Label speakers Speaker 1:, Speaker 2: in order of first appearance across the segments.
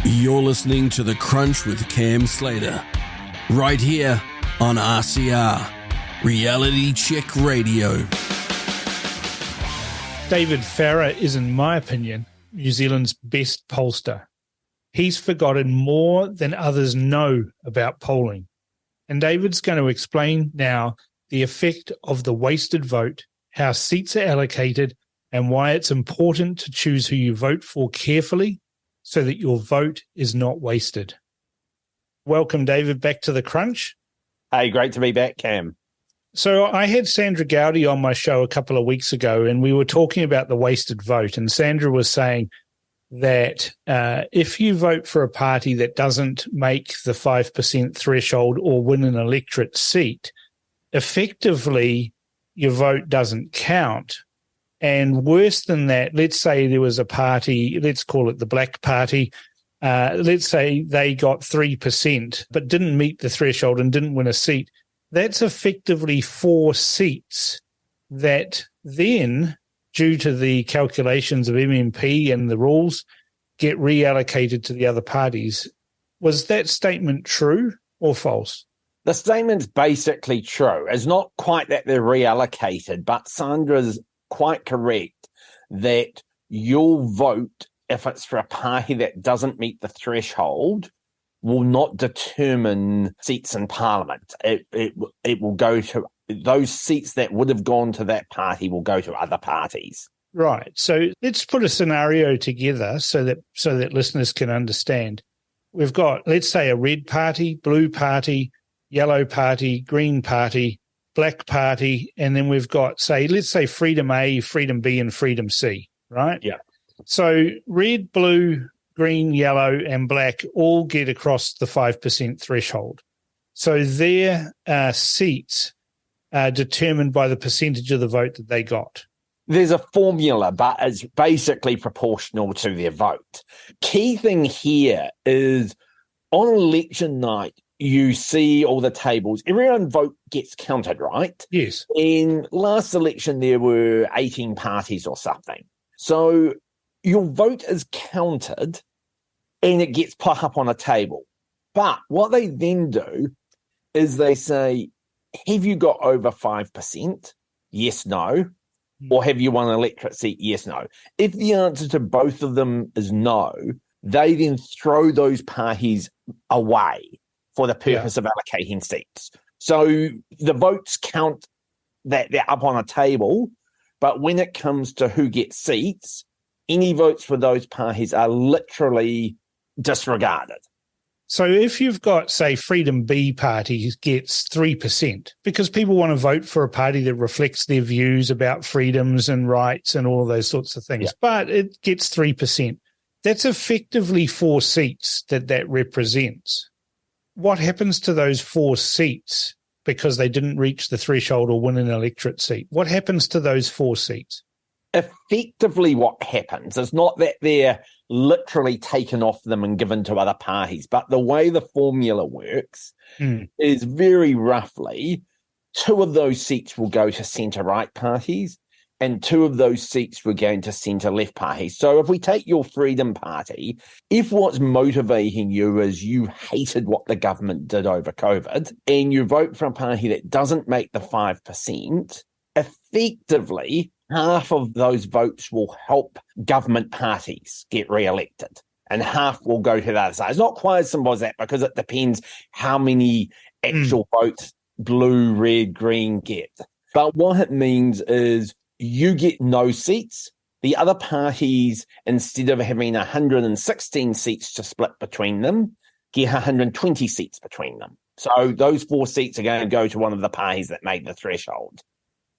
Speaker 1: You're listening to The Crunch with Cam Slater, right here on RCR, Reality Check Radio.
Speaker 2: David FARRAR is, in my opinion, New Zealand's best pollster. He's forgotten more than others know about polling. And David's going to explain now the effect of the wasted vote, how seats are allocated, and why it's important to choose who you vote for carefully so that your vote is not wasted. Welcome, David, back to The Crunch.
Speaker 3: Hey, great to be back, Cam.
Speaker 2: So I had Sandra Gowdy on my show a couple of weeks ago, and we were talking about the wasted vote. And Sandra was saying that if you vote for a party that doesn't make the 5% threshold or win an electorate seat, effectively your vote doesn't count. And worse than that, let's say there was a party, let's call it the Black Party, let's say they got 3% but didn't meet the threshold and didn't win a seat. That's effectively 4 seats that then, due to the calculations of MMP and the rules, get reallocated to the other parties. Was that statement true or false?
Speaker 3: The statement's basically true. It's not quite that they're reallocated, but Sandra's quite correct that your vote, if it's for a party that doesn't meet the threshold, will not determine seats in Parliament. It will go to those seats that would have gone to that party will go to other parties.
Speaker 2: Right. So let's put a scenario together so that listeners can understand. We've got, let's say, a red party, blue party, yellow party, green party, Black Party, and then we've got, let's say Freedom A, Freedom B, and Freedom C, right?
Speaker 3: Yeah.
Speaker 2: So red, blue, green, yellow, and black all get across the 5% threshold. So their seats are determined by the percentage of the vote that they got.
Speaker 3: There's a formula, but it's basically proportional to their vote. Key thing here is on election night, you see all the tables. Everyone's vote gets counted, right?
Speaker 2: Yes.
Speaker 3: In last election, there were 18 parties or something. So your vote is counted and it gets put up on a table. But what they then do is they say, have you got over 5%? Yes, no. Or have you won an electorate seat? Yes, no. If the answer to both of them is no, they then throw those parties away for the purpose of allocating seats. So the votes count that they're up on a table, but when it comes to who gets seats, any votes for those parties are literally disregarded.
Speaker 2: So if you've got, say, Freedom B party gets 3%, because people want to vote for a party that reflects their views about freedoms and rights and all those sorts of things, but it gets 3%. That's effectively 4 seats that represents. What happens to those 4 seats because they didn't reach the threshold or win an electorate seat? What happens to those 4 seats?
Speaker 3: Effectively what happens is not that they're literally taken off them and given to other parties, but the way the formula works is very roughly 2 of those seats will go to centre-right parties and 2 of those seats were going to centre-left parties. So if we take your Freedom Party, if what's motivating you is you hated what the government did over COVID and you vote for a party that doesn't make the 5%, effectively half of those votes will help government parties get re-elected and half will go to the other side. It's not quite as simple as that because it depends how many actual votes blue, red, green get. But what it means is you get no seats. The other parties, instead of having 116 seats to split between them, get 120 seats between them. So those 4 seats are going to go to one of the parties that made the threshold.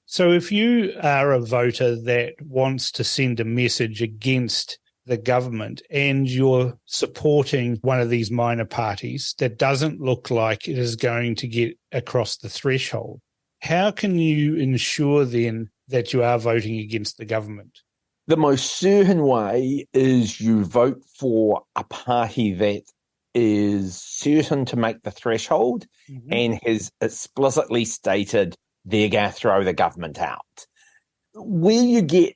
Speaker 2: So if you are a voter that wants to send a message against the government and you're supporting one of these minor parties that doesn't look like it is going to get across the threshold, how can you ensure then that you are voting against the government?
Speaker 3: The most certain way is you vote for a party that is certain to make the threshold and has explicitly stated they're going to throw the government out. Where you get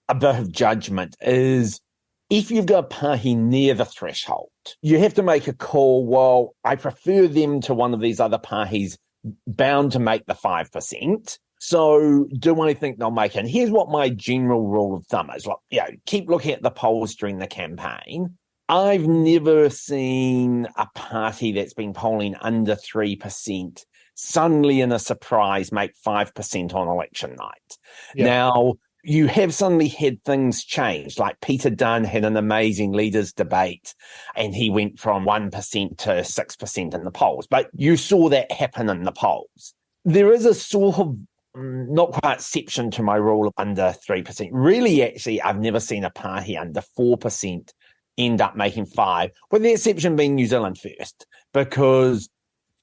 Speaker 3: a bit of judgment is if you've got a party near the threshold, you have to make a call, well, I prefer them to one of these other parties bound to make the 5%. So do I think they'll make it? And here's what my general rule of thumb is. Like, keep looking at the polls during the campaign. I've never seen a party that's been polling under 3% suddenly in a surprise make 5% on election night. Yeah. Now, you have suddenly had things change. Like Peter Dunn had an amazing leaders debate and he went from 1% to 6% in the polls. But you saw that happen in the polls. There is a sort of not quite exception to my rule of under 3%. Really, actually, I've never seen a party under 4% end up making 5%, with the exception being New Zealand First, because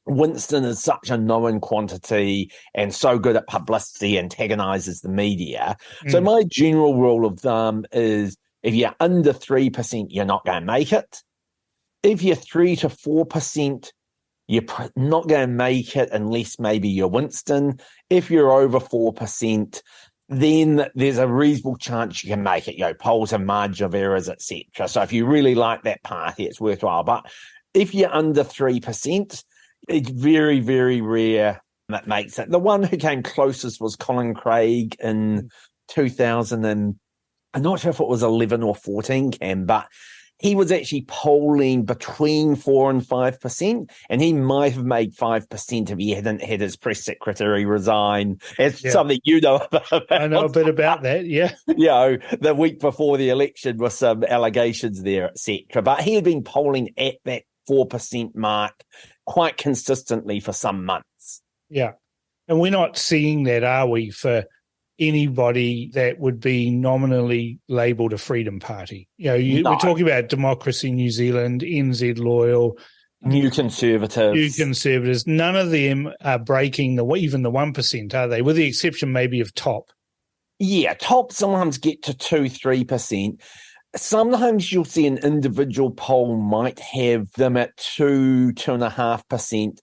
Speaker 3: Winston is such a known quantity and so good at publicity, antagonises the media. So my general rule of thumb is if you're under 3%, you're not going to make it. If you're 3 to 4%, you're not going to make it unless maybe you're Winston. If you're over 4%, then there's a reasonable chance you can make it. Polls have margin of errors, etc. So if you really like that party, it's worthwhile. But if you're under 3%, it's very, very rare that makes it. The one who came closest was Colin Craig in 2000, and I'm not sure if it was 11 or 14, Cam, but he was actually polling between 4 and 5%, and he might have made 5% if he hadn't had his press secretary resign. It's something you know about.
Speaker 2: I know a bit about that, yeah.
Speaker 3: The week before the election with some allegations there, etc. But he had been polling at that 4% mark quite consistently for some months.
Speaker 2: Yeah. And we're not seeing that, are we, for anybody that would be nominally labelled a Freedom Party? We're talking about Democracy New Zealand, NZ Loyal,
Speaker 3: New Conservatives. None of them are breaking even the 1%, are they? With the exception maybe of Top. Yeah, Top sometimes get to 2-3%. Sometimes you'll see an individual poll might have them at 2.5%.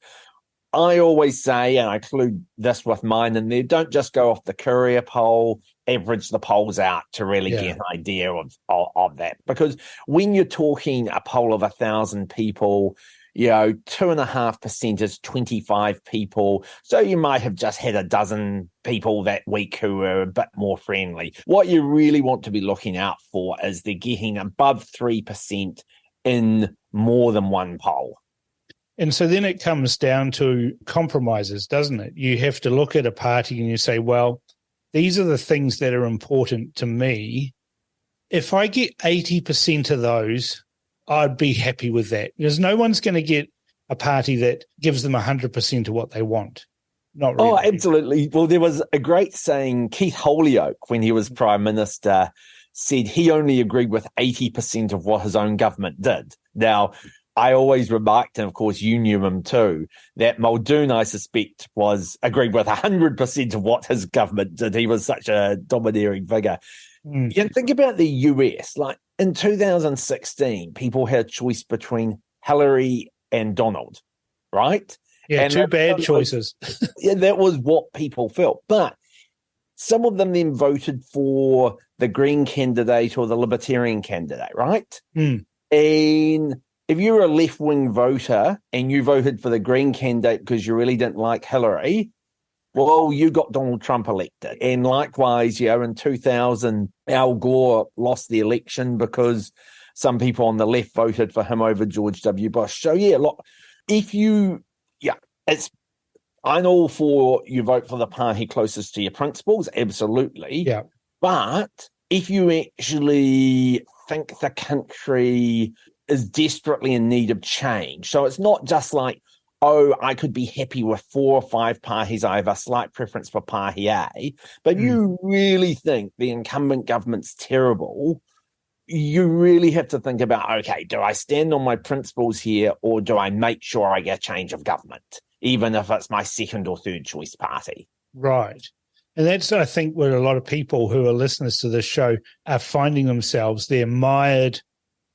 Speaker 3: I always say, and I include this with mine in there, don't just go off the Courier poll, average the polls out to really get an idea of that. Because when you're talking a poll of 1,000 people, 2.5% is 25 people. So you might have just had a dozen people that week who were a bit more friendly. What you really want to be looking out for is they're getting above 3% in more than one poll.
Speaker 2: And so then it comes down to compromises, doesn't it? You have to look at a party and you say, well, these are the things that are important to me. If I get 80% of those, I'd be happy with that. Because no one's going to get a party that gives them 100% of what they want. Not really.
Speaker 3: Oh, absolutely. Well, there was a great saying, Keith Holyoake, when he was Prime Minister, said he only agreed with 80% of what his own government did. Now, I always remarked, and of course you knew him too, that Muldoon, I suspect, agreed with 100% of what his government did. He was such a domineering figure. You can think about the US. Like in 2016, people had a choice between Hillary and Donald, right?
Speaker 2: Yeah,
Speaker 3: and
Speaker 2: two bad choices.
Speaker 3: That was what people felt. But some of them then voted for the Green candidate or the Libertarian candidate, right? And if you were a left-wing voter and you voted for the Green candidate because you really didn't like Hillary, well, you got Donald Trump elected. And likewise, in 2000, Al Gore lost the election because some people on the left voted for him over George W. Bush. So, look, I'm all for you vote for the party closest to your principles, absolutely.
Speaker 2: Yeah.
Speaker 3: But if you actually think the country is desperately in need of change. So it's not just like, I could be happy with 4 or 5 parties. I have a slight preference for party A. But you really think the incumbent government's terrible, you really have to think about, okay, do I stand on my principles here or do I make sure I get a change of government, even if it's my second or third choice party?
Speaker 2: Right. And that's, I think, where a lot of people who are listeners to this show are finding themselves. They're mired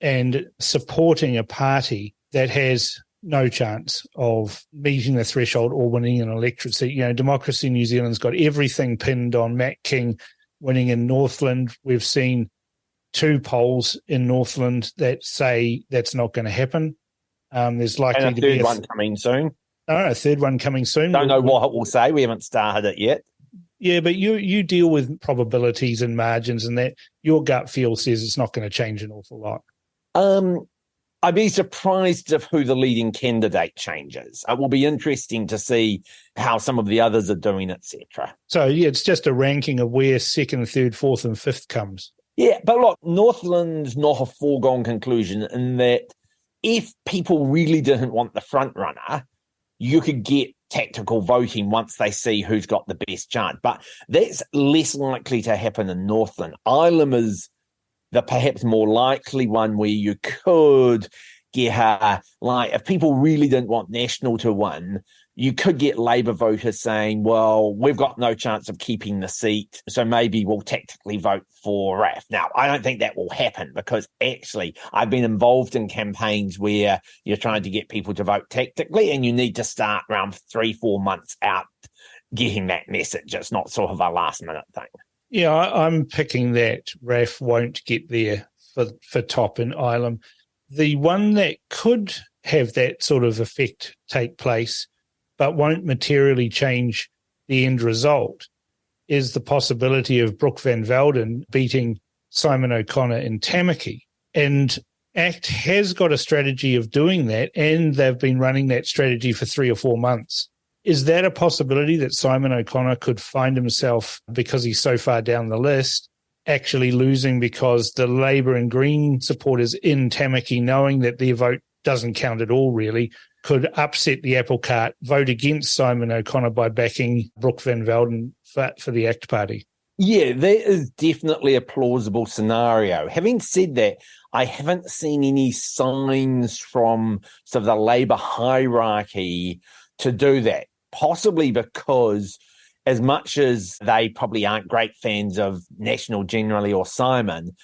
Speaker 2: and supporting a party that has no chance of meeting the threshold or winning an electorate seat. Democracy New Zealand's got everything pinned on Matt King winning in Northland. We've seen 2 polls in Northland that say that's not going to happen. There's likely
Speaker 3: and
Speaker 2: to be
Speaker 3: a third one coming soon.
Speaker 2: A third one coming soon.
Speaker 3: Don't know what it will say. We haven't started it yet.
Speaker 2: Yeah, but you deal with probabilities and margins, and that your gut feel says it's not going to change an awful lot.
Speaker 3: I'd be surprised if who the leading candidate changes. It will be interesting to see how some of the others are doing, etc.
Speaker 2: So, yeah, it's just a ranking of where 2nd, 3rd, 4th, and 5th comes.
Speaker 3: Yeah, but look, Northland's not a foregone conclusion in that if people really didn't want the front runner, you could get tactical voting once they see who's got the best chance. But that's less likely to happen in Northland. Ilam is the perhaps more likely one where you could get if people really didn't want National to win, you could get Labour voters saying, well, we've got no chance of keeping the seat, so maybe we'll tactically vote for RAF. Now, I don't think that will happen because actually I've been involved in campaigns where you're trying to get people to vote tactically and you need to start around 3-4 months out getting that message. It's not sort of a last minute thing.
Speaker 2: Yeah, I'm picking that RAF won't get there for top in Ilam. The one that could have that sort of effect take place but won't materially change the end result is the possibility of Brooke Van Velden beating Simon O'Connor in Tamaki. And ACT has got a strategy of doing that, and they've been running that strategy for 3 or 4 months. Is that a possibility that Simon O'Connor could find himself, because he's so far down the list, actually losing because the Labour and Green supporters in Tamaki, knowing that their vote doesn't count at all really, could upset the apple cart, vote against Simon O'Connor by backing Brooke Van Velden for the ACT Party?
Speaker 3: Yeah, that is definitely a plausible scenario. Having said that, I haven't seen any signs from sort of the Labour hierarchy to do that, possibly because as much as they probably aren't great fans of National generally or Simon,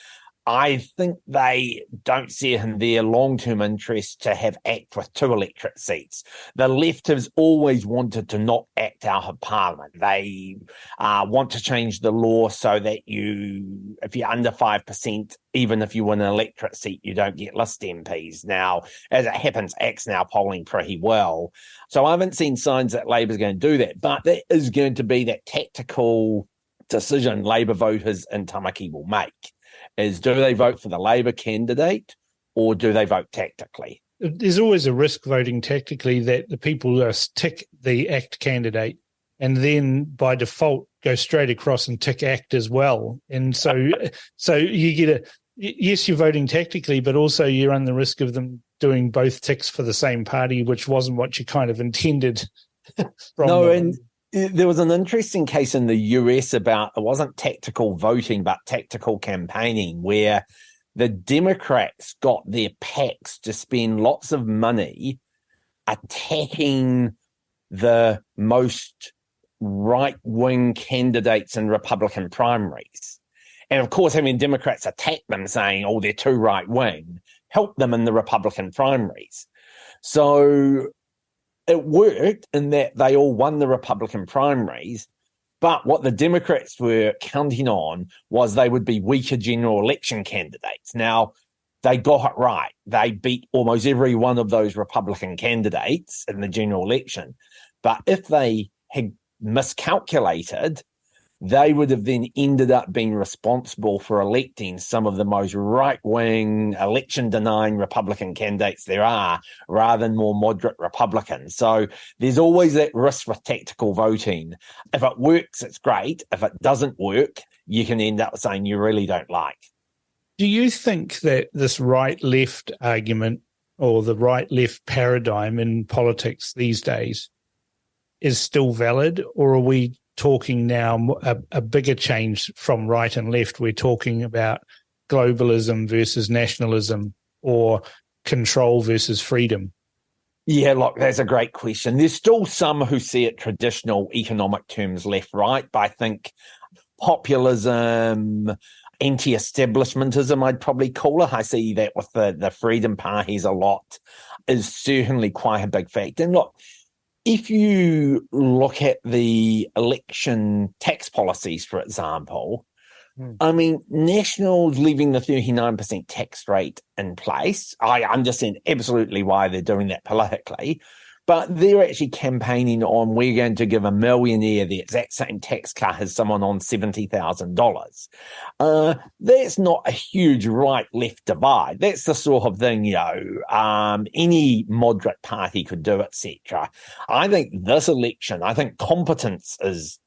Speaker 3: I think they don't see it in their long-term interest to have ACT with 2 electorate seats. The left has always wanted to knock ACT out of Parliament. They want to change the law so that if you're under 5%, even if you win an electorate seat, you don't get list MPs. Now, as it happens, ACT's now polling pretty well. So I haven't seen signs that Labour's going to do that, but that is going to be that tactical decision Labour voters in Tamaki will make. Is do they vote for the Labour candidate or do they vote tactically?
Speaker 2: There's always a risk voting tactically that the people just tick the ACT candidate and then by default go straight across and tick ACT as well. And so you get yes, you're voting tactically, but also you run the risk of them doing both ticks for the same party, which wasn't what you kind of intended.
Speaker 3: And there was an interesting case in the US about, it wasn't tactical voting, but tactical campaigning, where the Democrats got their PACs to spend lots of money attacking the most right-wing candidates in Republican primaries. And of course, having Democrats attack them saying, oh, they're too right-wing, helped them in the Republican primaries. So it worked in that they all won the Republican primaries, but what the Democrats were counting on was they would be weaker general election candidates. Now, they got it right. They beat almost every one of those Republican candidates in the general election. But if they had miscalculated, they would have then ended up being responsible for electing some of the most right-wing, election-denying Republican candidates there are, rather than more moderate Republicans. So there's always that risk with tactical voting. If it works, it's great. If it doesn't work, you can end up saying you really don't like.
Speaker 2: Do you think that this right-left argument or the right-left paradigm in politics these days is still valid, or are we talking now a bigger change from right and left? We're talking about globalism versus nationalism or control versus freedom.
Speaker 3: Yeah, look, that's a great question. There's still some who see it traditional economic terms left-right, but I think populism, anti-establishmentism, I'd probably call it. I see that with the freedom parties a lot, is certainly quite a big factor. And look, if you look at the election tax policies, for example, I mean, National's leaving the 39% tax rate in place. I understand absolutely why they're doing that politically, but they're actually campaigning on, we're going to give a millionaire the exact same tax cut as someone on $70,000. That's not a huge right-left divide. That's the sort of thing, any moderate party could do, etc. I think this election, I think competence is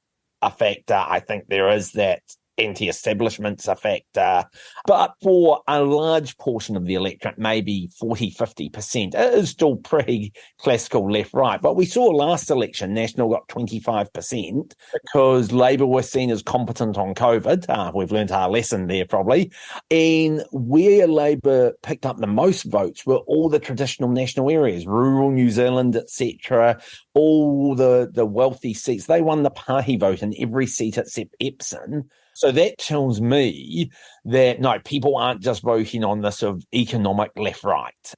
Speaker 3: a factor. I think there is that anti-establishment's a factor. But for a large portion of the electorate, maybe 40-50%, it is still pretty classical left-right. But we saw last election, National got 25% because Labour was seen as competent on COVID. We've learned our lesson there probably. And where Labour picked up the most votes were all the traditional national areas, rural New Zealand, etc., all the wealthy seats. They won the party vote in every seat except Epsom. So that tells me that, no, people aren't just voting on this sort of economic left-right.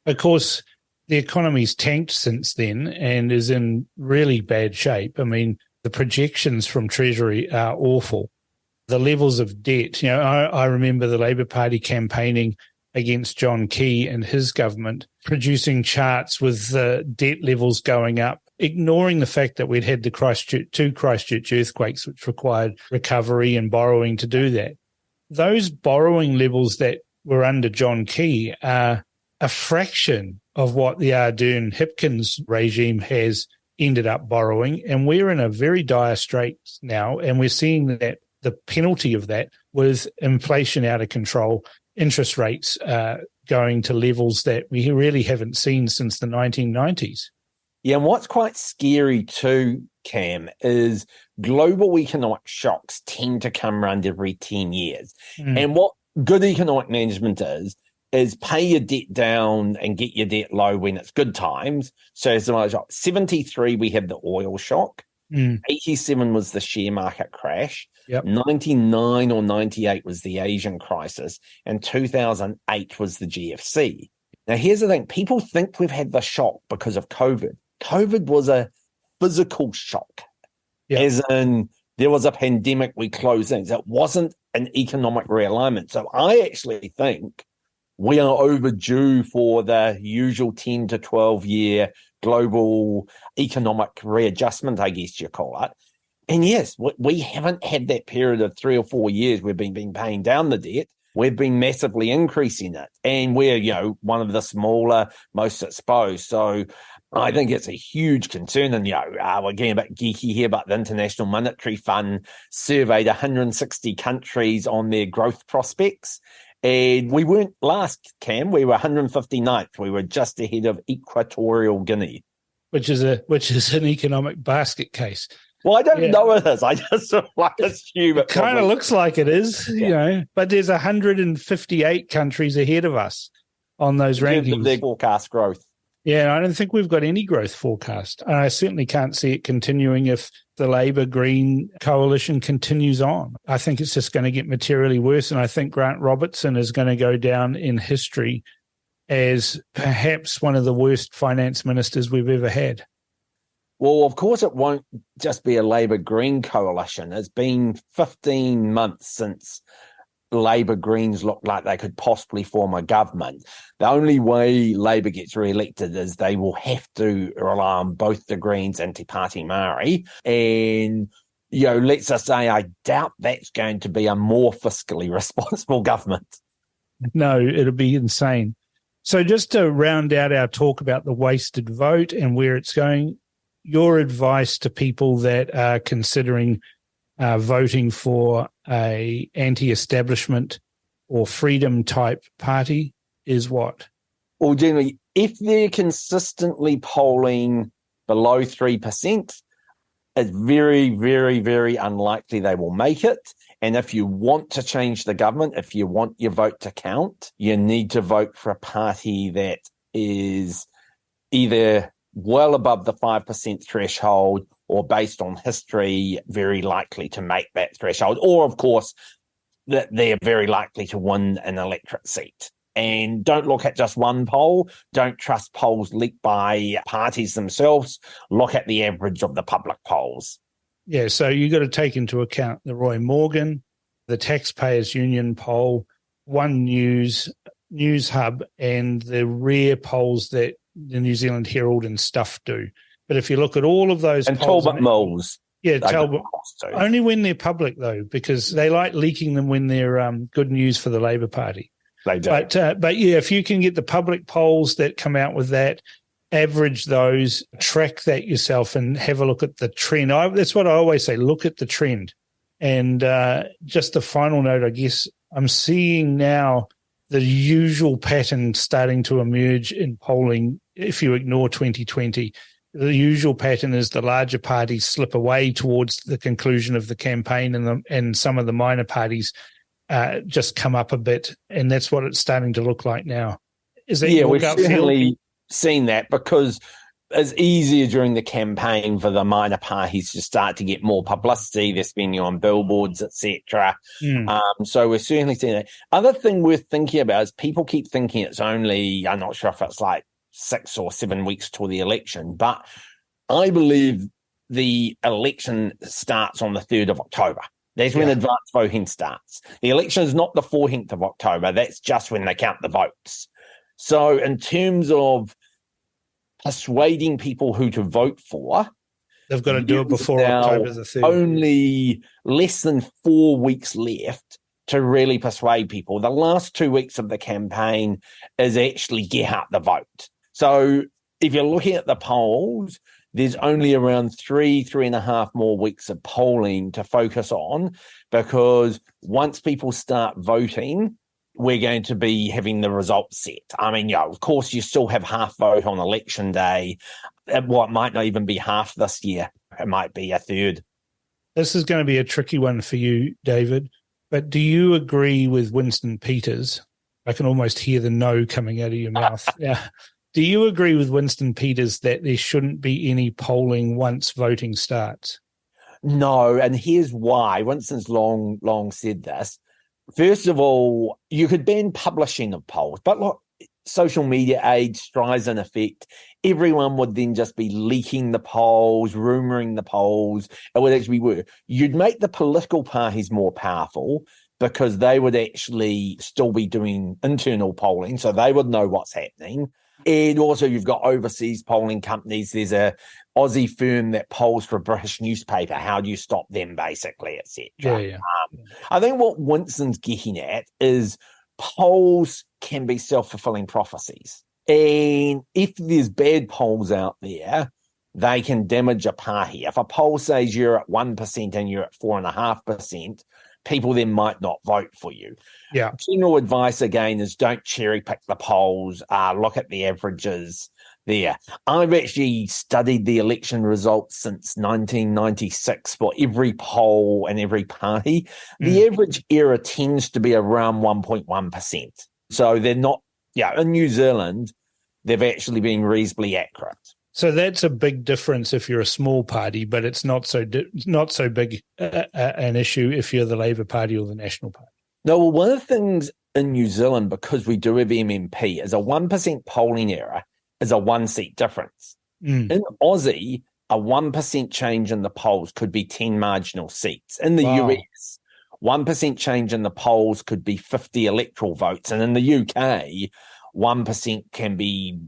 Speaker 2: Of course, the economy's tanked since then and is in really bad shape. I mean, the projections from Treasury are awful. The levels of debt, I remember the Labour Party campaigning against John Key and his government, producing charts with the debt levels going up, ignoring the fact that we'd had the two Christchurch earthquakes, which required recovery and borrowing to do that. Those borrowing levels that were under John Key are a fraction of what the Ardern-Hipkins regime has ended up borrowing, and we're in a very dire straits now, and we're seeing that the penalty of that with inflation out of control, interest rates going to levels that we really haven't seen since the 1990s.
Speaker 3: Yeah, and what's quite scary too, Cam, is global economic shocks tend to come around every 10 years. And what good economic management is pay your debt down and get your debt low when it's good times. So as 73, we had the oil shock. 87 was the share market crash. 99 or 98 was the Asian crisis. And 2008 was the GFC. Now, here's the thing. People think we've had the shock because of COVID. COVID was a physical shock, as in there was a pandemic, we closed things. It wasn't an economic realignment. So I actually think we are overdue for the usual 10 to 12 year global economic readjustment, I guess you call it. And yes, we haven't had that period of 3 or 4 years we've been paying down the debt. We've been massively increasing it. And we're, one of the smaller, most exposed. So I think it's a huge concern. And, we're getting a bit geeky here, but the International Monetary Fund surveyed 160 countries on their growth prospects. And we weren't last, Cam. We were 159th. We were just ahead of Equatorial Guinea.
Speaker 2: Which is an economic basket case.
Speaker 3: Well, I don't know it is. I just sort of assume it
Speaker 2: kind of looks like it is, but there's 158 countries ahead of us on those rankings.
Speaker 3: Their forecast growth.
Speaker 2: Yeah, I don't think we've got any growth forecast. And I certainly can't see it continuing if the Labour-Green coalition continues on. I think it's just going to get materially worse. And I think Grant Robertson is going to go down in history as perhaps one of the worst finance ministers we've ever had.
Speaker 3: Well, of course, it won't just be a Labour-Green coalition. It's been 15 months since Labour-Greens looked like they could possibly form a government. The only way Labour gets re-elected is they will have to rely on both the Greens and Te Pāti Māori. And, let's just say I doubt that's going to be a more fiscally responsible government.
Speaker 2: No, it'll be insane. So just to round out our talk about the wasted vote and where it's going, your advice to people that are considering voting for a anti-establishment or freedom type party is what?
Speaker 3: Well, generally, if they're consistently polling below 3%, it's very, very, very unlikely they will make it. And if you want to change the government, if you want your vote to count, you need to vote for a party that is either well above the 5% threshold or based on history, very likely to make that threshold, or of course, that they're very likely to win an electorate seat. And don't look at just one poll. Don't trust polls leaked by parties themselves. Look at the average of the public polls.
Speaker 2: Yeah, so you've got to take into account the Roy Morgan, the Taxpayers Union poll, One News, News Hub, and the rare polls that the New Zealand Herald and stuff do. But if you look at all of those
Speaker 3: and
Speaker 2: polls,
Speaker 3: Talbot Mills.
Speaker 2: Yeah, Talbot. Only when they're public, though, because they like leaking them when they're good news for the Labour Party.
Speaker 3: They do.
Speaker 2: But yeah, if you can get the public polls that come out with that, average those, track that yourself, and have a look at the trend. That's what I always say, look at the trend. And just the final note, I guess, I'm seeing now the usual pattern starting to emerge in polling if you ignore 2020. The usual pattern is the larger parties slip away towards the conclusion of the campaign, and some of the minor parties just come up a bit, and that's what it's starting to look like now. Is that
Speaker 3: we've certainly seen that, because it's easier during the campaign for the minor parties to start to get more publicity. They're spending on billboards, etc. So we're certainly seeing that. Other thing worth thinking about is people keep thinking it's only, I'm not sure if it's like 6 or 7 weeks till the election, but I believe the election starts on the 3rd of October. That's when advance voting starts. The election is not the 14th of October. That's just when they count the votes. So in terms of persuading people who to vote for,
Speaker 2: they've got to do it before October the 3rd.
Speaker 3: Only less than 4 weeks left to really persuade people. The last 2 weeks of the campaign is actually get out the vote. So if you're looking at the polls, there's only around 3.5 more weeks of polling to focus on, because once people start voting, we're going to be having the results set. I mean, of course, you still have half vote on election day. It might not even be half this year. It might be a third.
Speaker 2: This is going to be a tricky one for you, David, but do you agree with Winston Peters? I can almost hear the no coming out of your mouth. Yeah. Do you agree with Winston Peters that there shouldn't be any polling once voting starts?
Speaker 3: No, and here's why. Winston's long said this. First of all, you could ban publishing of polls, but look, social media age, Streisand effect, everyone would then just be leaking the polls, rumouring the polls. It would actually work. You'd make the political parties more powerful, because they would actually still be doing internal polling, so they would know what's happening. And also you've got overseas polling companies. There's a Aussie firm that polls for a British newspaper. How do you stop them, basically, etc.?
Speaker 2: Yeah.
Speaker 3: I think what Winston's getting at is polls can be self-fulfilling prophecies. And if there's bad polls out there, they can damage a party. If a poll says you're at 1% and you're at 4.5%, people then might not vote for you.
Speaker 2: Yeah.
Speaker 3: General advice, again, is don't cherry pick the polls. Look at the averages there. I've actually studied the election results since 1996 for every poll and every party. The average error tends to be around 1.1%. So they're not, in New Zealand, they've actually been reasonably accurate.
Speaker 2: So that's a big difference if you're a small party, but it's not so big an issue if you're the Labour Party or the National Party.
Speaker 3: No, well, one of the things in New Zealand, because we do have MMP, is a 1% polling error is a 1-seat difference. In Aussie, a 1% change in the polls could be 10 marginal seats. In the US, 1% change in the polls could be 50 electoral votes. And in the UK, 1% can be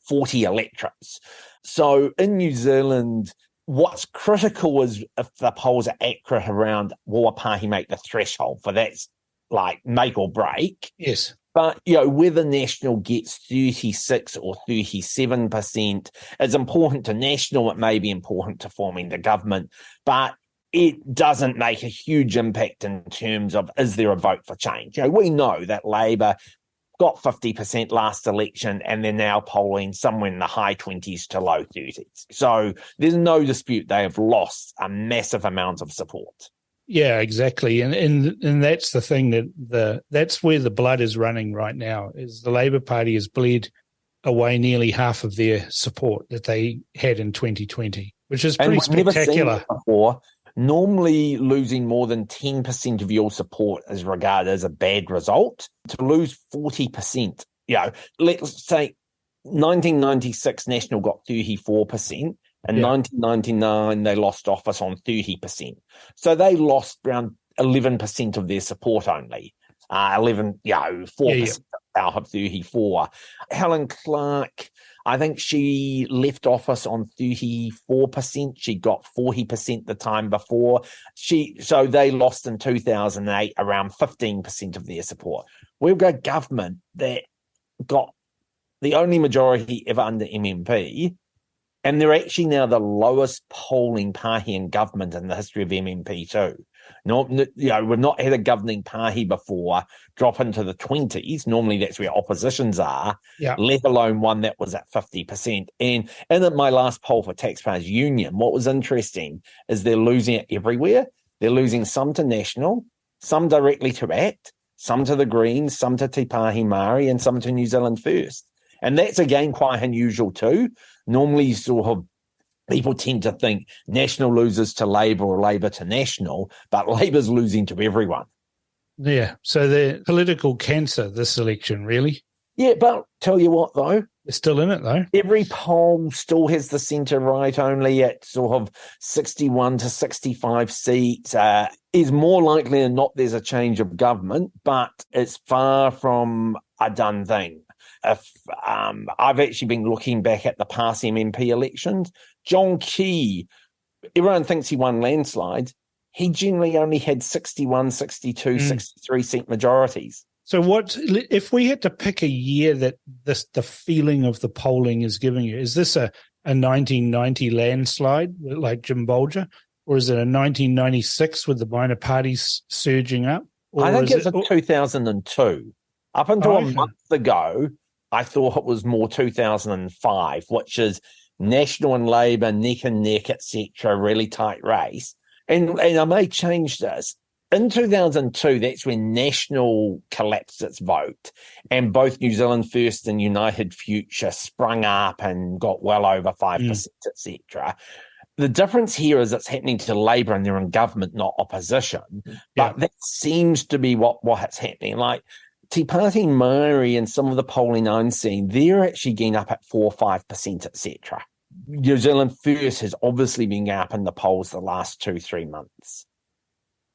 Speaker 3: 40 electorates. So in New Zealand, what's critical is if the polls are accurate around, will a party make the threshold? For that's like make or break.
Speaker 2: Yes.
Speaker 3: But, whether National gets 36 or 37%, it's important to National. It may be important to forming the government, but it doesn't make a huge impact in terms of, is there a vote for change? We know that Labour got 50% last election, and they're now polling somewhere in the high 20s to low 30s. So there's no dispute they have lost a massive amount of support.
Speaker 2: Yeah, exactly. And that's the thing, that's where the blood is running right now, is the Labour Party has bled away nearly half of their support that they had in 2020, which is pretty spectacular.
Speaker 3: Never seen before. Normally, losing more than 10% of your support is regarded as a bad result. To lose 40%, let's say 1996 National got 34%, and 1999 they lost office on 30%. So they lost around 11% of their support only. 4% out of 34. Helen Clark, I think she left office on 34%. She got 40% the time before. So they lost in 2008 around 15% of their support. We've got a government that got the only majority ever under MMP, and they're actually now the lowest polling party in government in the history of MMP too. We've not had a governing party before drop into the 20s. Normally that's where oppositions are, let alone one that was at 50%. And in my last poll for Taxpayers Union, what was interesting is they're losing it everywhere. They're losing some to National, some directly to ACT, some to the Greens, some to Te Pāhi Māori, and some to New Zealand First. And that's, again, quite unusual too. Normally, sort of, people tend to think National loses to Labour or Labour to National, but Labour's losing to everyone.
Speaker 2: Yeah, so the political cancer, this election, really.
Speaker 3: Yeah, but tell you what, though.
Speaker 2: They're still in it, though.
Speaker 3: Every poll still has the centre-right only at sort of 61 to 65 seats. Is more likely than not there's a change of government, but it's far from a done thing. If I've actually been looking back at the past MMP elections, John Key, everyone thinks he won landslides. He generally only had 61, 62, 63 seat majorities.
Speaker 2: So what if we had to pick a year that the feeling of the polling is giving you? Is this a 1990 landslide like Jim Bolger, or is it a 1996 with the minor parties surging up? Or
Speaker 3: I think it's a 2002. Up until a month ago, I thought it was more 2005, which is National and Labour neck and neck, etc., really tight race. And I may change this. In 2002, that's when National collapsed its vote, and both New Zealand First and United Future sprung up and got well over 5%, etc. The difference here is it's happening to Labour and they're in government, not opposition. But that seems to be what's happening. Like Te Pāti Māori and some of the polling I'm seeing, they're actually getting up at 4 or 5%, etc. New Zealand First has obviously been up in the polls the last 2-3 months.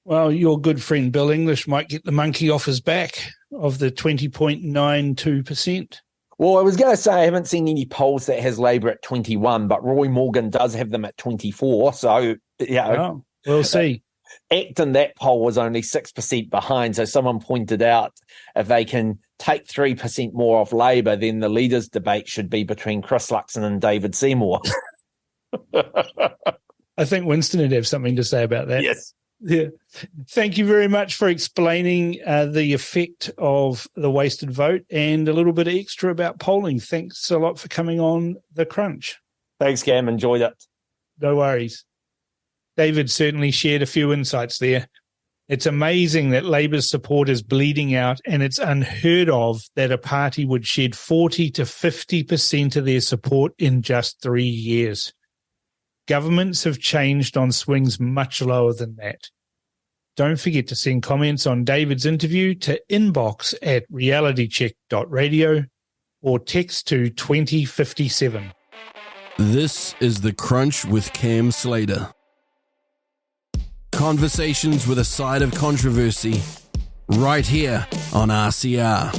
Speaker 2: Well, your good friend Bill English might get the monkey off his back of the 20.92%.
Speaker 3: Well, I was going to say I haven't seen any polls that has Labour at 21, but Roy Morgan does have them at 24. So,
Speaker 2: we'll see.
Speaker 3: ACT in that poll was only 6% behind. So someone pointed out if they can take 3% more off Labour, then the leaders' debate should be between Chris Luxon and David Seymour.
Speaker 2: I think Winston would have something to say about that.
Speaker 3: Yes.
Speaker 2: Yeah. Thank you very much for explaining the effect of the wasted vote and a little bit extra about polling. Thanks a lot for coming on The Crunch.
Speaker 3: Thanks, Cam. Enjoyed it.
Speaker 2: No worries. David certainly shared a few insights there. It's amazing that Labour's support is bleeding out, and it's unheard of that a party would shed 40 to 50% of their support in just 3 years. Governments have changed on swings much lower than that. Don't forget to send comments on David's interview to inbox@realitycheck.radio or text to 2057.
Speaker 1: This is The Crunch with Cam Slater. Conversations with a side of controversy right here on RCR.